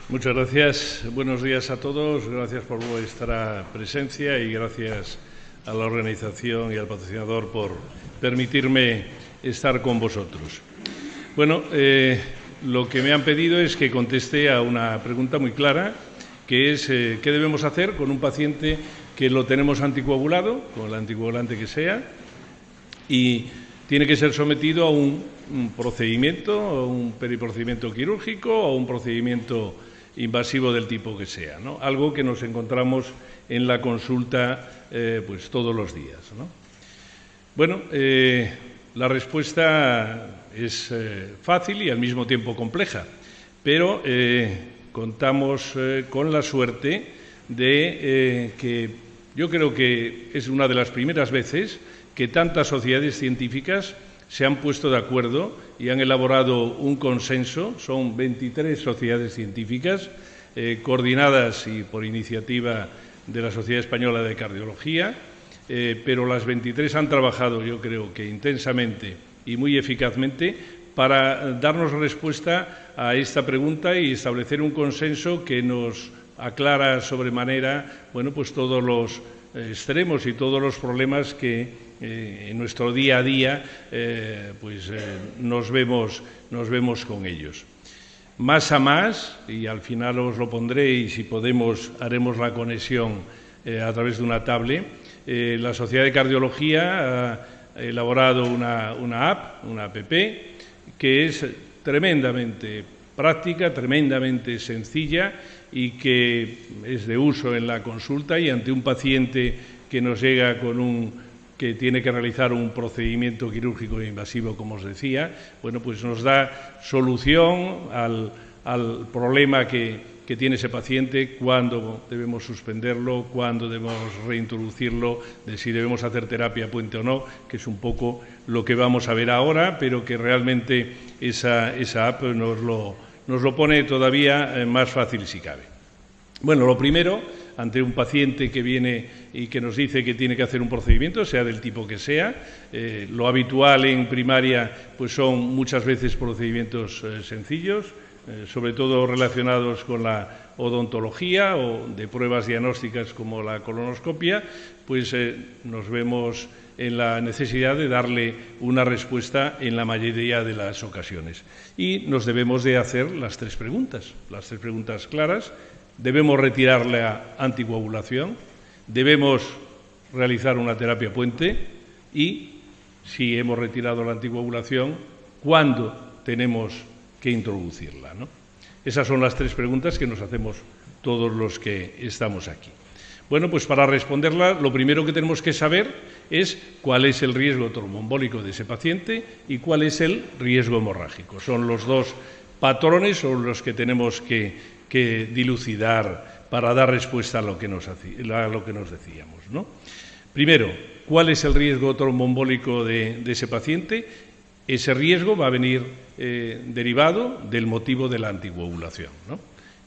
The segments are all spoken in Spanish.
Muchas gracias. Buenos días a todos. Gracias por vuestra presencia y gracias a la organización y al patrocinador por permitirme estar con vosotros. Bueno, lo que me han pedido es que conteste a una pregunta muy clara, que es ¿qué debemos hacer con un paciente que lo tenemos anticoagulado, con el anticoagulante que sea, y tiene que ser sometido a un procedimiento, a un periprocedimiento quirúrgico o a un procedimiento invasivo del tipo que sea, ¿no? Algo que nos encontramos en la consulta pues todos los días, ¿no? Bueno, la respuesta es fácil y al mismo tiempo compleja, pero contamos con la suerte de que yo creo que es una de las primeras veces que tantas sociedades científicas se han puesto de acuerdo y han elaborado un consenso. Son 23 sociedades científicas coordinadas y por iniciativa de la Sociedad Española de Cardiología, pero las 23 han trabajado, yo creo que intensamente y muy eficazmente, para darnos respuesta a esta pregunta y establecer un consenso que nos aclara sobremanera, bueno, pues todos los extremos y todos los problemas que en nuestro día a día nos vemos con ellos. Más a más, y al final os lo pondré y si podemos haremos la conexión a través de una tablet, la Sociedad de Cardiología ha elaborado una app, una app, que es tremendamente práctica, tremendamente sencilla y que es de uso en la consulta y ante un paciente que nos llega que tiene que realizar un procedimiento quirúrgico invasivo, como os decía, bueno, pues nos da solución al problema que tiene ese paciente, cuándo debemos suspenderlo, cuándo debemos reintroducirlo, de si debemos hacer terapia puente o no, que es un poco lo que vamos a ver ahora, pero que realmente esa app nos lo pone todavía más fácil si cabe. Bueno, lo primero, ante un paciente que viene y que nos dice que tiene que hacer un procedimiento, sea del tipo que sea, lo habitual en primaria pues son muchas veces procedimientos sencillos, sobre todo relacionados con la odontología o de pruebas diagnósticas como la colonoscopia, pues nos vemos en la necesidad de darle una respuesta en la mayoría de las ocasiones. Y nos debemos de hacer las tres preguntas claras. Debemos retirar la anticoagulación, debemos realizar una terapia puente y, si hemos retirado la anticoagulación, ¿cuándo tenemos que introducirla, ¿no? Esas son las tres preguntas que nos hacemos todos los que estamos aquí. Bueno, pues para responderla, lo primero que tenemos que saber es cuál es el riesgo tromboembólico de ese paciente y cuál es el riesgo hemorrágico. Son los dos patrones sobre los que tenemos que dilucidar para dar respuesta a lo que nos decíamos, ¿no? Primero, ¿cuál es el riesgo tromboembólico de ese paciente? Ese riesgo va a venir derivado del motivo de la anticoagulación, ¿no?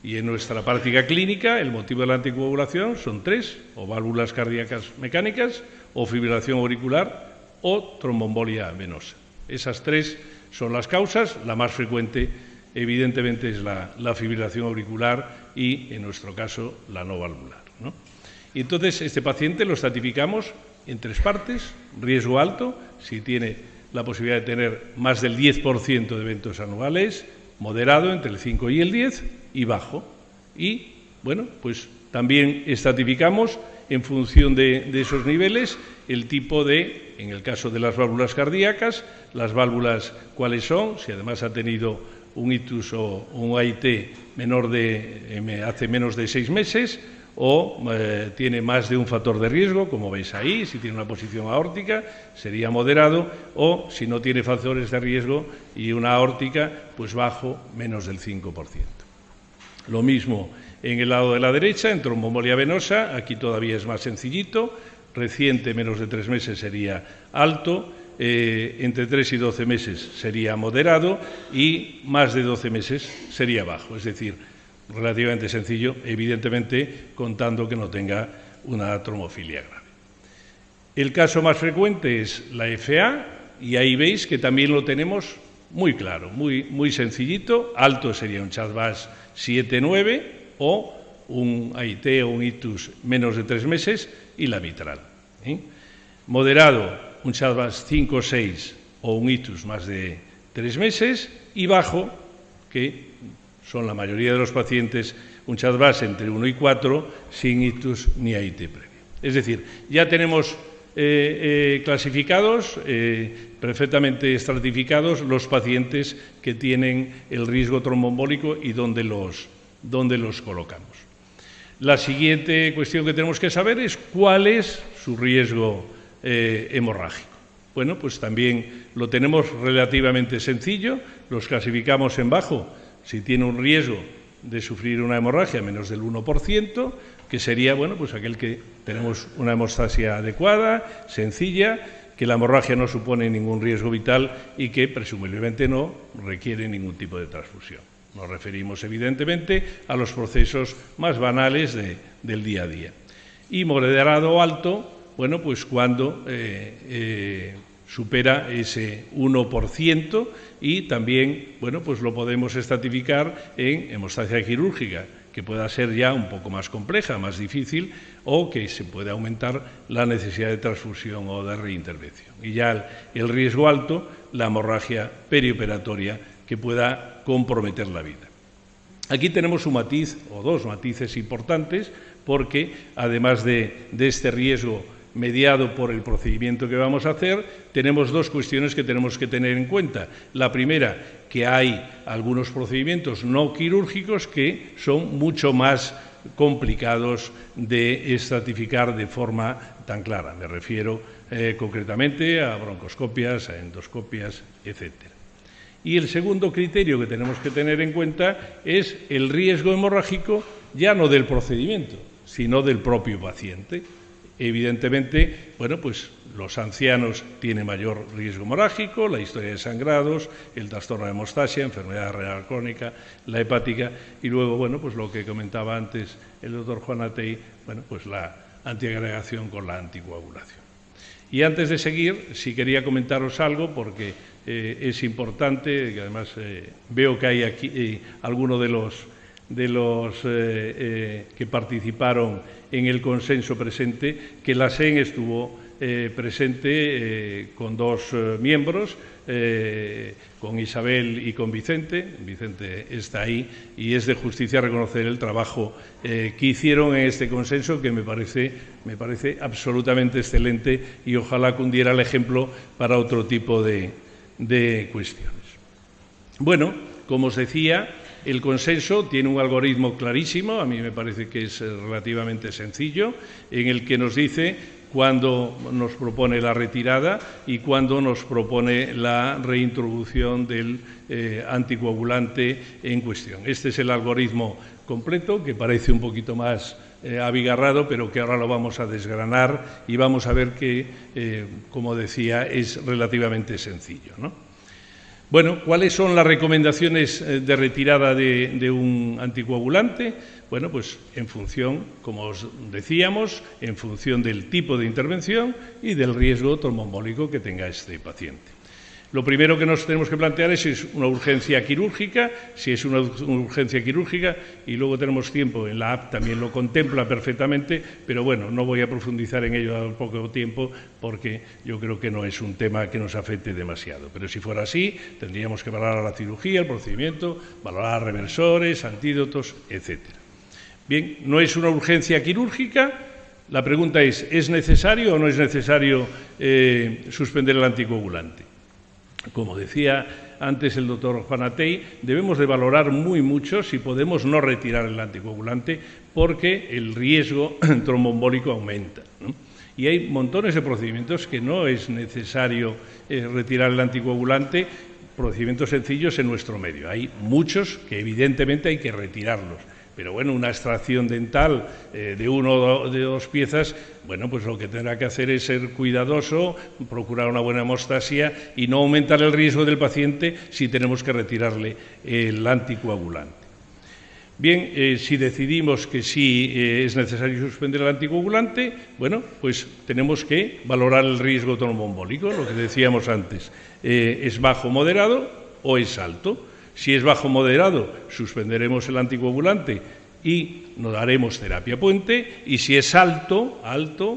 Y en nuestra práctica clínica el motivo de la anticoagulación son tres: o válvulas cardíacas mecánicas, o fibrilación auricular, o tromboembolia venosa. Esas tres son las causas. La más frecuente, evidentemente, es la fibrilación auricular y, en nuestro caso, la no valvular, ¿no? Y entonces, este paciente lo estratificamos en tres partes: riesgo alto, si tiene la posibilidad de tener más del 10% de eventos anuales; moderado, entre el 5 y el 10, y bajo. Y, bueno, pues también estratificamos en función de esos niveles el tipo de, en el caso de las válvulas cardíacas, las válvulas cuáles son, si además ha tenido un ictus o un AIT hace menos de 6 meses, o tiene más de un factor de riesgo, como veis ahí. Si tiene una posición aórtica, sería moderado, o si no tiene factores de riesgo y una aórtica, pues bajo, menos del 5%. Lo mismo en el lado de la derecha, en tromboembolia venosa. Aquí todavía es más sencillito. Reciente, menos de 3 meses, sería alto. Entre 3 y 12 meses sería moderado y más de 12 meses sería bajo. Es decir, relativamente sencillo, evidentemente contando que no tenga una trombofilia grave. El caso más frecuente es la FA y ahí veis que también lo tenemos muy claro, muy sencillito. Alto sería un CHA2-VAS 7-9 o un AIT o un ictus menos de 3 meses y la mitral. Moderado, un CHA2-VAS 5-6 o un ictus más de 3 meses, y bajo, que son la mayoría de los pacientes, un CHA2-VAS entre 1 y 4 sin ictus ni AIT previo. Es decir, ya tenemos clasificados, perfectamente estratificados, los pacientes que tienen el riesgo tromboembólico y dónde los colocamos. La siguiente cuestión que tenemos que saber es cuál es su riesgo hemorrágico. Bueno, pues también lo tenemos relativamente sencillo, los clasificamos en bajo si tiene un riesgo de sufrir una hemorragia menos del 1%, que sería, bueno, pues aquel que tenemos una hemostasia adecuada, sencilla, que la hemorragia no supone ningún riesgo vital y que presumiblemente no requiere ningún tipo de transfusión. Nos referimos, evidentemente, a los procesos más banales del día a día. Y moderado o alto, bueno, pues cuando supera ese 1% y también, bueno, pues lo podemos estratificar en hemostasia quirúrgica, que pueda ser ya un poco más compleja, más difícil, o que se puede aumentar la necesidad de transfusión o de reintervención. Y ya el riesgo alto, la hemorragia perioperatoria, que pueda comprometer la vida. Aquí tenemos un matiz o dos matices importantes, porque además de este riesgo mediado por el procedimiento que vamos a hacer, tenemos dos cuestiones que tenemos que tener en cuenta. La primera, que hay algunos procedimientos no quirúrgicos que son mucho más complicados de estratificar de forma tan clara. Me refiero concretamente a broncoscopias, a endoscopias, etcétera. Y el segundo criterio que tenemos que tener en cuenta es el riesgo hemorrágico, ya no del procedimiento, sino del propio paciente. Evidentemente, bueno, pues los ancianos tienen mayor riesgo hemorrágico, la historia de sangrados, el trastorno de hemostasia, enfermedad renal crónica, la hepática y luego, bueno, pues lo que comentaba antes el doctor Juan Atey, bueno, pues la antiagregación con la anticoagulación. Y antes de seguir, sí quería comentaros algo porque es importante, que además veo que hay aquí algunos de los que participaron en el consenso presente, que la SEN estuvo presente con dos miembros, con Isabel y con Vicente. Vicente está ahí y es de justicia reconocer el trabajo que hicieron en este consenso, que me parece absolutamente excelente y ojalá cundiera el ejemplo para otro tipo de cuestiones. Bueno, como os decía, el consenso tiene un algoritmo clarísimo, a mí me parece que es relativamente sencillo, en el que nos dice cuándo nos propone la retirada y cuándo nos propone la reintroducción del anticoagulante en cuestión. Este es el algoritmo completo, que parece un poquito más abigarrado, pero que ahora lo vamos a desgranar y vamos a ver que, como decía, es relativamente sencillo, ¿no? Bueno, ¿cuáles son las recomendaciones de retirada de un anticoagulante? Bueno, pues en función, como os decíamos, en función del tipo de intervención y del riesgo tromboembólico que tenga este paciente. Lo primero que nos tenemos que plantear es si es una urgencia quirúrgica, si es una urgencia quirúrgica, y luego tenemos tiempo, en la app también lo contempla perfectamente, pero bueno, no voy a profundizar en ello a poco tiempo porque yo creo que no es un tema que nos afecte demasiado. Pero si fuera así, tendríamos que valorar la cirugía, el procedimiento, valorar reversores, antídotos, etcétera. Bien, no es una urgencia quirúrgica. La pregunta ¿es necesario o no es necesario suspender el anticoagulante? Como decía antes el doctor Juan Atey, debemos de valorar muy mucho si podemos no retirar el anticoagulante porque el riesgo tromboembólico aumenta, ¿no? Y hay montones de procedimientos que no es necesario retirar el anticoagulante, procedimientos sencillos en nuestro medio. Hay muchos que evidentemente hay que retirarlos. Pero bueno, una extracción dental de una o de dos piezas, bueno, pues lo que tendrá que hacer es ser cuidadoso, procurar una buena hemostasia y no aumentar el riesgo del paciente si tenemos que retirarle el anticoagulante. Bien, si decidimos que sí es necesario suspender el anticoagulante, bueno, pues tenemos que valorar el riesgo tromboembólico, lo que decíamos antes, es bajo o moderado. o es alto. Si es bajo moderado, suspenderemos el anticoagulante y nos daremos terapia puente, y si es alto,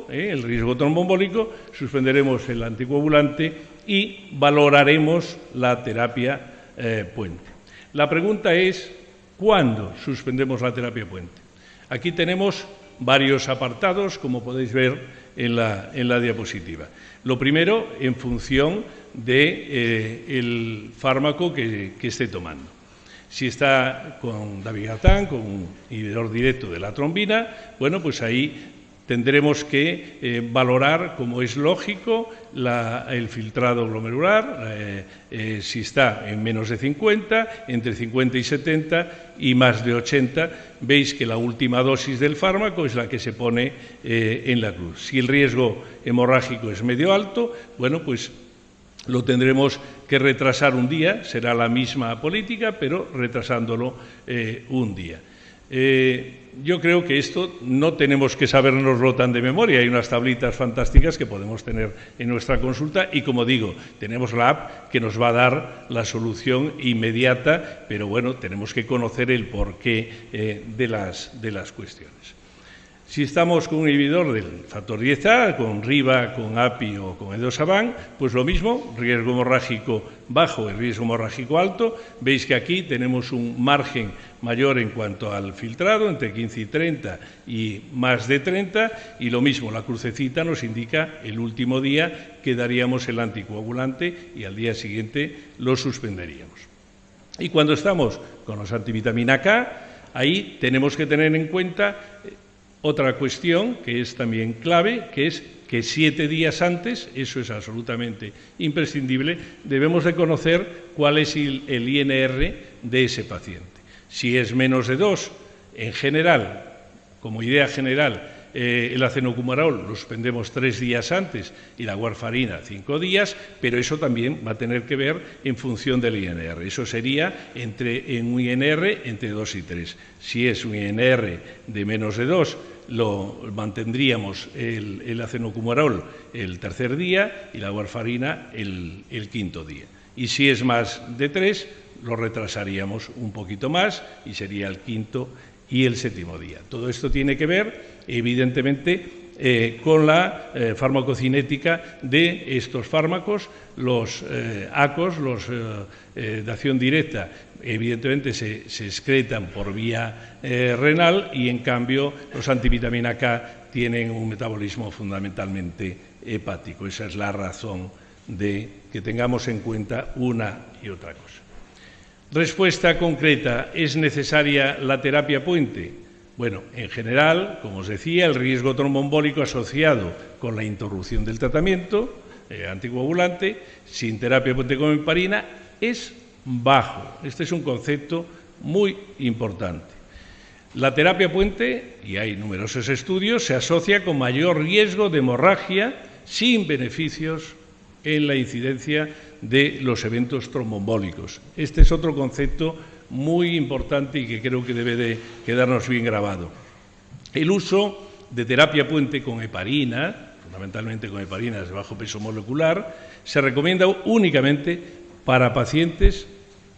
el riesgo tromboembólico, suspenderemos el anticoagulante y valoraremos la terapia puente. La pregunta es, ¿cuándo suspendemos la terapia puente? Aquí tenemos varios apartados, como podéis ver en la diapositiva. Lo primero, en función del fármaco que esté tomando. Si está con dabigatran, con un inhibidor directo de la trombina, bueno, pues ahí tendremos que valorar, como es lógico, el filtrado glomerular, si está en menos de 50, entre 50 y 70 y más de 80. Veis que la última dosis del fármaco es la que se pone en la cruz. Si el riesgo hemorrágico es medio alto, bueno, pues lo tendremos que retrasar un día, será la misma política, pero retrasándolo un día. Yo creo que esto no tenemos que sabérnoslo tan de memoria. Hay unas tablitas fantásticas que podemos tener en nuestra consulta y, como digo, tenemos la app que nos va a dar la solución inmediata, pero bueno, tenemos que conocer el porqué de las cuestiones. Si estamos con un inhibidor del factor 10A, con Riva, con API o con edosaban, pues lo mismo, riesgo hemorrágico bajo y riesgo hemorrágico alto. Veis que aquí tenemos un margen mayor en cuanto al filtrado, entre 15 y 30 y más de 30, y lo mismo, la crucecita nos indica el último día que daríamos el anticoagulante y al día siguiente lo suspenderíamos. Y cuando estamos con los antivitamina K, ahí tenemos que tener en cuenta otra cuestión que es también clave, que es que 7 días antes, eso es absolutamente imprescindible, debemos de conocer cuál es el INR de ese paciente. Si es menos de 2, en general, como idea general, el acenocumarol lo suspendemos 3 días antes y la warfarina 5 días, pero eso también va a tener que ver en función del INR. Eso sería en un INR entre 2 y 3. Si es un INR de menos de 2, lo mantendríamos el acenocumarol el tercer día y la warfarina el quinto día. Y si es más de 3, lo retrasaríamos un poquito más y sería el quinto y el séptimo día. Todo esto tiene que ver, evidentemente, con la farmacocinética de estos fármacos. Los ACOs, los de acción directa, evidentemente se excretan por vía renal y, en cambio, los antivitamina K tienen un metabolismo fundamentalmente hepático. Esa es la razón de que tengamos en cuenta una y otra cosa. Respuesta concreta, ¿es necesaria la terapia puente? Bueno, en general, como os decía, el riesgo tromboembólico asociado con la interrupción del tratamiento anticoagulante sin terapia puente con heparina es bajo. Este es un concepto muy importante. La terapia puente, y hay numerosos estudios, se asocia con mayor riesgo de hemorragia sin beneficios en la incidencia de los eventos tromboembólicos. Este es otro concepto muy importante y que creo que debe de quedarnos bien grabado. El uso de terapia puente con heparina, fundamentalmente con heparinas de bajo peso molecular, se recomienda únicamente para pacientes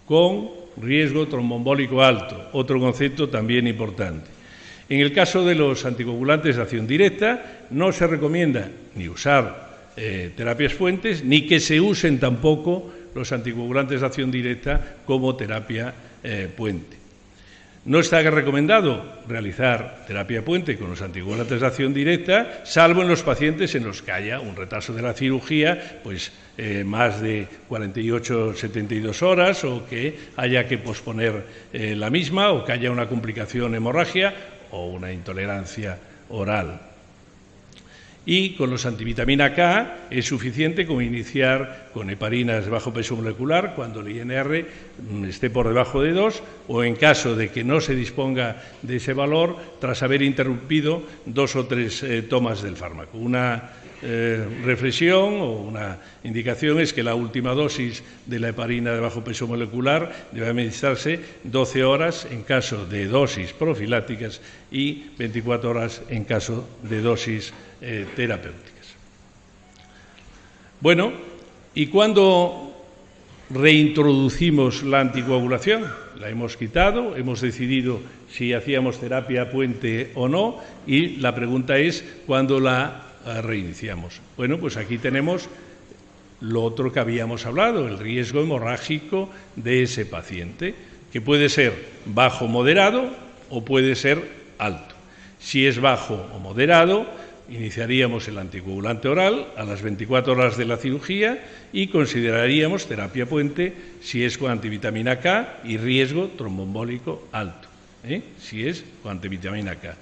con riesgo tromboembólico alto, otro concepto también importante. En el caso de los anticoagulantes de acción directa, no se recomienda ni usar terapias puentes, ni que se usen tampoco los anticoagulantes de acción directa como terapia puente. No está recomendado realizar terapia puente con los anticoagulantes de acción directa, salvo en los pacientes en los que haya un retraso de la cirugía, pues más de 48-72 horas, o que haya que posponer la misma, o que haya una complicación hemorragia o una intolerancia oral. Y con los antivitamina K es suficiente con iniciar con heparinas de bajo peso molecular cuando el INR esté por debajo de 2, o en caso de que no se disponga de ese valor, tras haber interrumpido 2 o 3 tomas del fármaco. Una reflexión o una indicación es que la última dosis de la heparina de bajo peso molecular debe administrarse 12 horas en caso de dosis profilácticas y 24 horas en caso de dosis terapéuticas. Bueno, ¿y cuándo reintroducimos la anticoagulación, la hemos quitado, hemos decidido si hacíamos terapia puente o no, y la pregunta es ¿cuándo la reiniciamos? Bueno, pues aquí tenemos lo otro que habíamos hablado, el riesgo hemorrágico de ese paciente, que puede ser bajo moderado o puede ser alto. Si es bajo o moderado, iniciaríamos el anticoagulante oral a las 24 horas de la cirugía y consideraríamos terapia puente si es con antivitamina K y riesgo tromboembólico alto, si es con antivitamina K.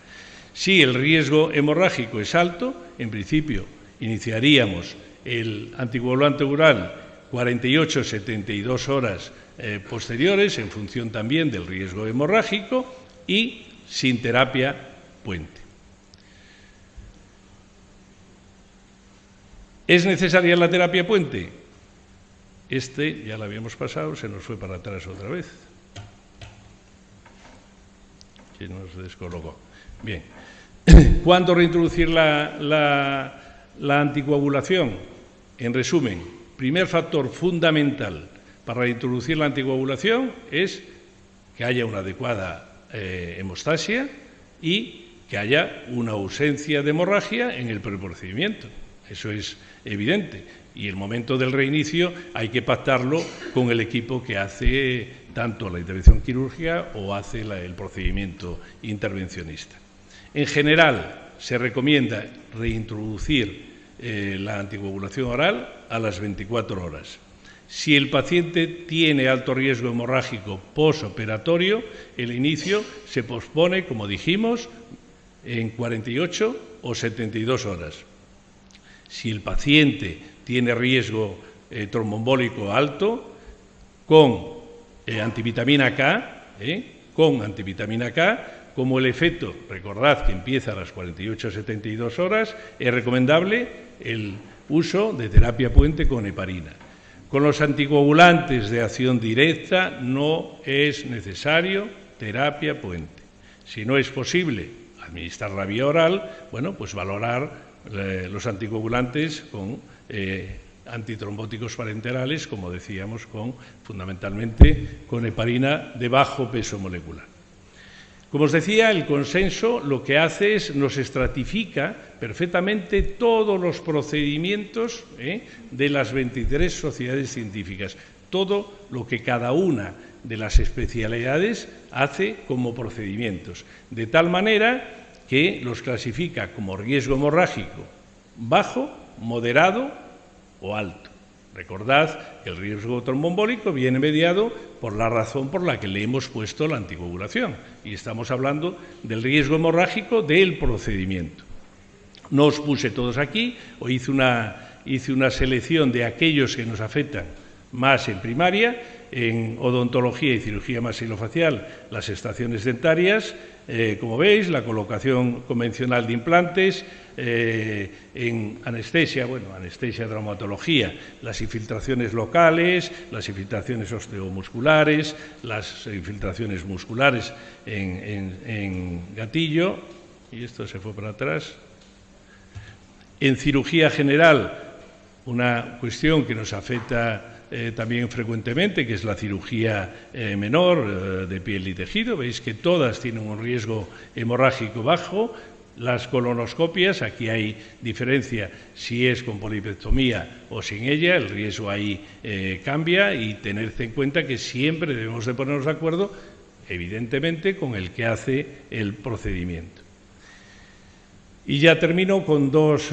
Si el riesgo hemorrágico es alto, en principio iniciaríamos el anticoagulante oral 48-72 horas posteriores, en función también del riesgo hemorrágico, y sin terapia puente. ¿Es necesaria la terapia puente? Ya la habíamos pasado, se nos fue para atrás otra vez. Que nos descolocó. Bien. ¿Cuándo reintroducir la anticoagulación? En resumen, primer factor fundamental para reintroducir la anticoagulación es que haya una adecuada hemostasia y que haya una ausencia de hemorragia en el preprocedimiento. Eso es evidente. Y el momento del reinicio hay que pactarlo con el equipo que hace tanto la intervención quirúrgica o hace el procedimiento intervencionista. En general, se recomienda reintroducir la anticoagulación oral a las 24 horas. Si el paciente tiene alto riesgo hemorrágico posoperatorio, el inicio se pospone, como dijimos, en 48 o 72 horas. Si el paciente tiene riesgo tromboembólico alto, con antivitamina K, como el efecto, recordad que empieza a las 48 o 72 horas, es recomendable el uso de terapia puente con heparina. Con los anticoagulantes de acción directa no es necesario terapia puente. Si no es posible administrar la vía oral, bueno, pues valorar los anticoagulantes con antitrombóticos parenterales, como decíamos, fundamentalmente con heparina de bajo peso molecular. Como os decía, el consenso lo que hace es nos estratifica perfectamente todos los procedimientos de las 23 sociedades científicas, todo lo que cada una de las especialidades hace como procedimientos, de tal manera que los clasifica como riesgo hemorrágico bajo, moderado o alto. Recordad que el riesgo tromboembólico viene mediado por la razón por la que le hemos puesto la anticoagulación y estamos hablando del riesgo hemorrágico del procedimiento. No os puse todos aquí, o hice una selección de aquellos que nos afectan más en primaria, en odontología y cirugía maxilofacial, las extracciones dentarias, como veis, la colocación convencional de implantes, en anestesia, anestesia, traumatología, las infiltraciones locales, las infiltraciones osteomusculares, las infiltraciones musculares en gatillo, y esto se fue para atrás. En cirugía general, una cuestión que nos afecta también frecuentemente, que es la cirugía menor de piel y tejido. Veis que todas tienen un riesgo hemorrágico bajo. Las colonoscopias, aquí hay diferencia si es con polipectomía o sin ella, el riesgo ahí cambia, y tened en cuenta que siempre debemos de ponernos de acuerdo, evidentemente, con el que hace el procedimiento. Y ya termino con dos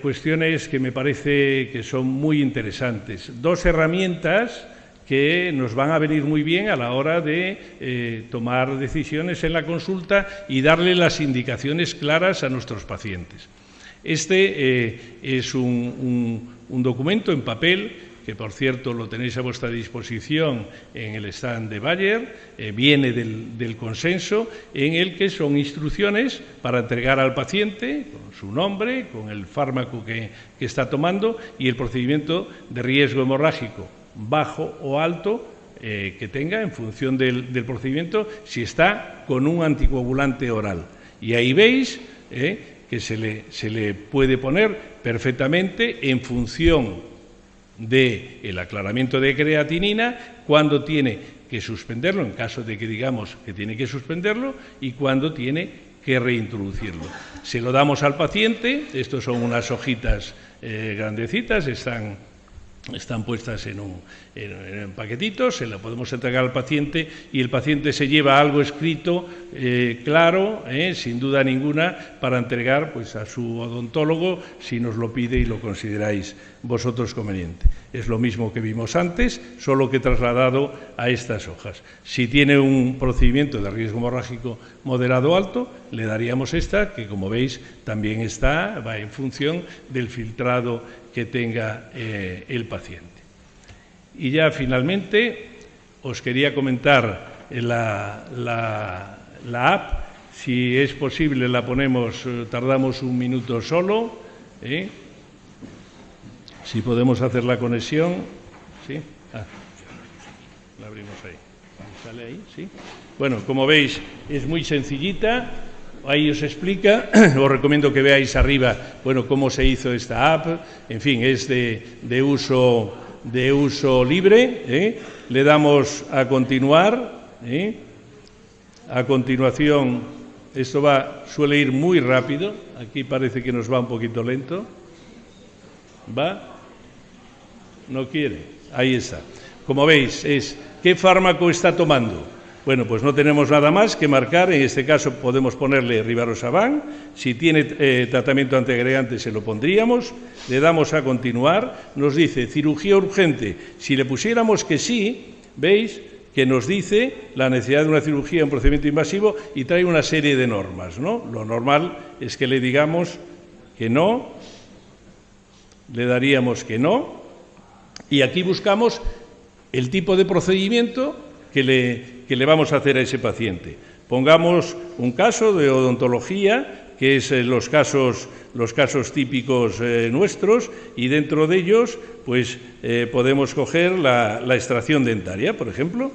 cuestiones que me parece que son muy interesantes. Dos herramientas que nos van a venir muy bien a la hora de tomar decisiones en la consulta y darle las indicaciones claras a nuestros pacientes. Este es un documento en papel, que por cierto lo tenéis a vuestra disposición en el stand de Bayer, viene del consenso, en el que son instrucciones para entregar al paciente con su nombre, con el fármaco que está tomando y el procedimiento de riesgo hemorrágico bajo o alto que tenga en función del procedimiento, si está con un anticoagulante oral. Y ahí veis que se le puede poner perfectamente en función del aclaramiento de creatinina, cuándo tiene que suspenderlo, en caso de que digamos que tiene que suspenderlo, y cuándo tiene que reintroducirlo. Se lo damos al paciente, estos son unas hojitas grandecitas, están puestas en un paquetito, se lo podemos entregar al paciente y el paciente se lleva algo escrito claro, sin duda ninguna, para entregar pues, a su odontólogo si nos lo pide y lo consideráis vosotros conveniente. Es lo mismo que vimos antes, solo que trasladado a estas hojas. Si tiene un procedimiento de riesgo hemorrágico moderado o alto, le daríamos esta, que como veis también va en función del filtrado que tenga el paciente. Y ya finalmente os quería comentar la app, si es posible la ponemos, tardamos un minuto solo, si podemos hacer la conexión, ¿sí? La abrimos ahí. ¿Sale ahí? ¿Sí? Bueno, como veis, es muy sencillita. Ahí os explica, os recomiendo que veáis arriba, bueno, cómo se hizo esta app. En fin, es de uso libre. Le damos a continuar. A continuación, esto suele ir muy rápido. Aquí parece que nos va un poquito lento. ¿Va? No quiere. Ahí está. Como veis, ¿qué fármaco está tomando? Bueno, pues no tenemos nada más que marcar. En este caso podemos ponerle Rivaroxaban. Si tiene tratamiento antiagregante se lo pondríamos. Le damos a continuar. Nos dice cirugía urgente. Si le pusiéramos que sí, veis que nos dice la necesidad de una cirugía, un procedimiento invasivo, y trae una serie de normas, ¿no? Lo normal es que le digamos que no. Le daríamos que no. Y aquí buscamos el tipo de procedimiento que le vamos a hacer a ese paciente. Pongamos un caso de odontología, que es los casos típicos nuestros, y dentro de ellos pues podemos coger la extracción dentaria, por ejemplo.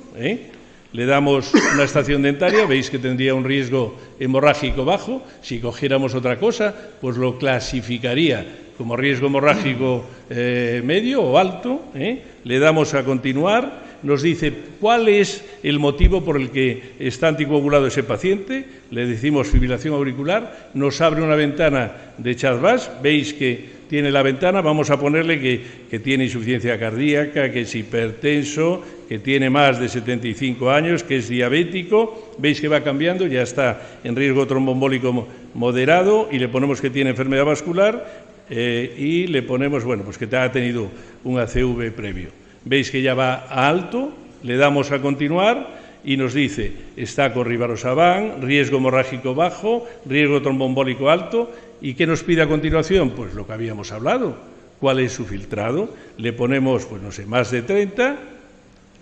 Le damos una extracción dentaria, veis que tendría un riesgo hemorrágico bajo. Si cogiéramos otra cosa, pues lo clasificaría como riesgo hemorrágico medio o alto. Le damos a continuar. Nos dice cuál es el motivo por el que está anticoagulado ese paciente, le decimos fibrilación auricular, nos abre una ventana de chat-bus, veis que tiene la ventana, vamos a ponerle que tiene insuficiencia cardíaca, que es hipertenso, que tiene más de 75 años, que es diabético, veis que va cambiando, ya está en riesgo tromboembólico moderado y le ponemos que tiene enfermedad vascular y le ponemos, bueno, pues que ha tenido un ACV previo. Veis que ya va a alto, le damos a continuar y nos dice, está con Rivaroxaban, riesgo hemorrágico bajo, riesgo tromboembólico alto. ¿Y qué nos pide a continuación? Pues lo que habíamos hablado. ¿Cuál es su filtrado? Le ponemos, pues no sé, más de 30,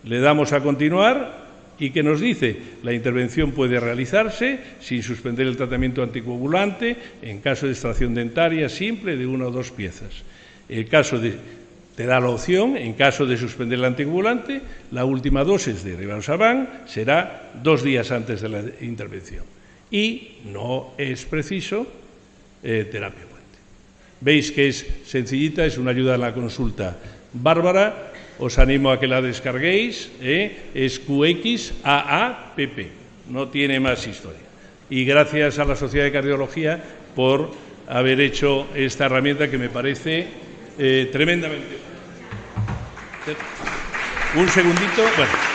le damos a continuar y ¿qué nos dice? La intervención puede realizarse sin suspender el tratamiento anticoagulante en caso de extracción dentaria simple de 1 o 2 piezas. El caso te da la opción, en caso de suspender el anticoagulante, la última dosis de Rivaroxaban será 2 días antes de la intervención. Y no es preciso terapia puente. Veis que es sencillita, es una ayuda a la consulta bárbara. Os animo a que la descarguéis. Es QXAAPP, no tiene más historia. Y gracias a la Sociedad de Cardiología por haber hecho esta herramienta que me parece tremendamente. Un segundito, bueno.